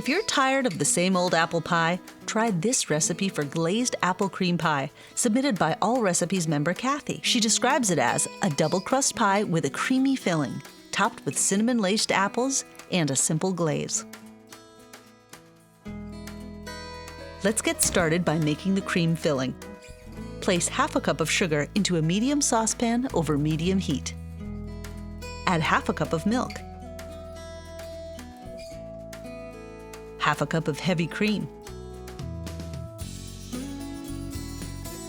If you're tired of the same old apple pie, try this recipe for glazed apple cream pie, submitted by Allrecipes member Kathy. She describes it as a double-crust pie with a creamy filling, topped with cinnamon-laced apples and a simple glaze. Let's get started by making the cream filling. Place half a cup of sugar into a medium saucepan over medium heat. Add half a cup of milk, half a cup of heavy cream,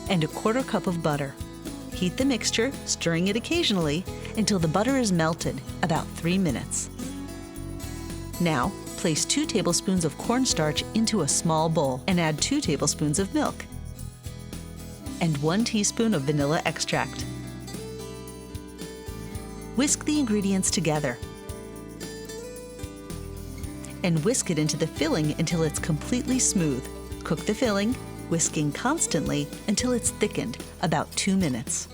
and a quarter cup of butter. Heat the mixture, stirring it occasionally until the butter is melted, about 3 minutes. Now, place 2 tablespoons of cornstarch into a small bowl and add 2 tablespoons of milk and 1 teaspoon of vanilla extract. Whisk the ingredients together and whisk it into the filling until it's completely smooth. Cook the filling, whisking constantly until it's thickened, about 2 minutes.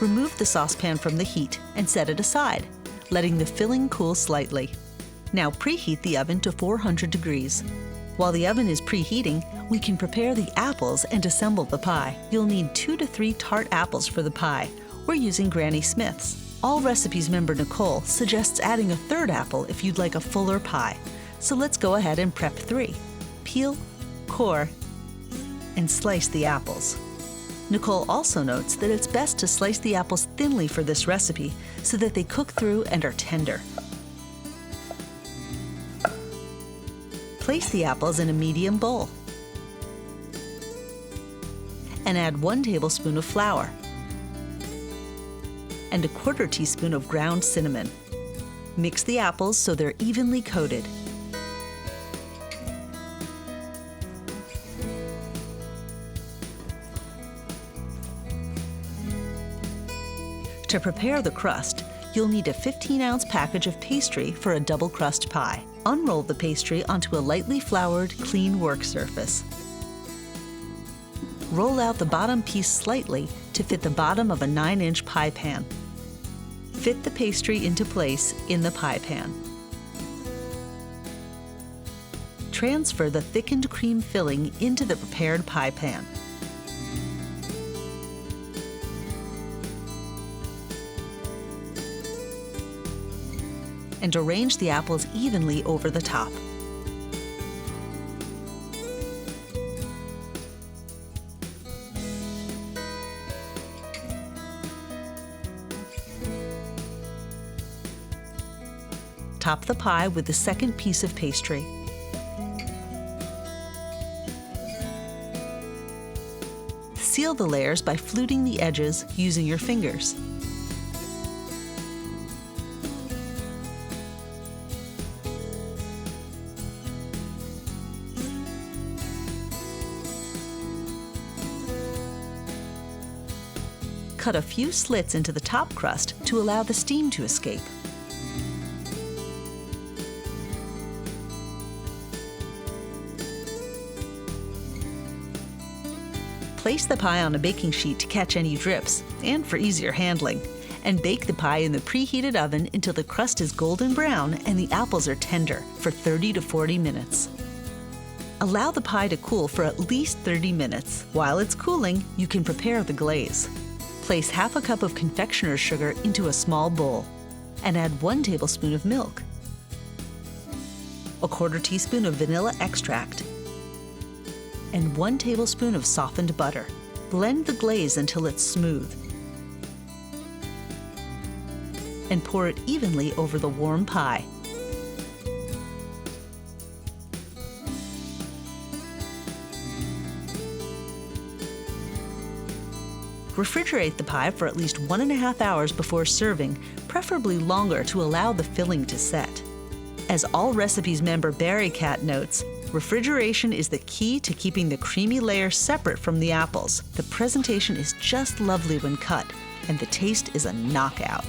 Remove the saucepan from the heat and set it aside, letting the filling cool slightly. Now preheat the oven to 400 degrees. While the oven is preheating, we can prepare the apples and assemble the pie. You'll need 2 to 3 tart apples for the pie. We're using Granny Smith's. Allrecipes member Nicole suggests adding a 3rd apple if you'd like a fuller pie. So let's go ahead and prep 3. Peel, core, and slice the apples. Nicole also notes that it's best to slice the apples thinly for this recipe so that they cook through and are tender. Place the apples in a medium bowl and add 1 tablespoon of flour and a 1/4 teaspoon of ground cinnamon. Mix the apples so they're evenly coated. To prepare the crust, you'll need a 15-ounce package of pastry for a double-crust pie. Unroll the pastry onto a lightly floured, clean work surface. Roll out the bottom piece slightly to fit the bottom of a 9-inch pie pan. Fit the pastry into place in the pie pan. Transfer the thickened cream filling into the prepared pie pan. And arrange the apples evenly over the top. Top the pie with the second piece of pastry. Seal the layers by fluting the edges using your fingers. Cut a few slits into the top crust to allow the steam to escape. Place the pie on a baking sheet to catch any drips and for easier handling, and bake the pie in the preheated oven until the crust is golden brown and the apples are tender for 30 to 40 minutes. Allow the pie to cool for at least 30 minutes. While it's cooling, you can prepare the glaze. Place half a cup of confectioner's sugar into a small bowl and add 1 tablespoon of milk, a 1/4 teaspoon of vanilla extract, and 1 tablespoon of softened butter. Blend the glaze until it's smooth and pour it evenly over the warm pie. Refrigerate the pie for at least 1.5 hours before serving, preferably longer to allow the filling to set. As Allrecipes member Barry Cat notes, refrigeration is the key to keeping the creamy layer separate from the apples. The presentation is just lovely when cut, and the taste is a knockout.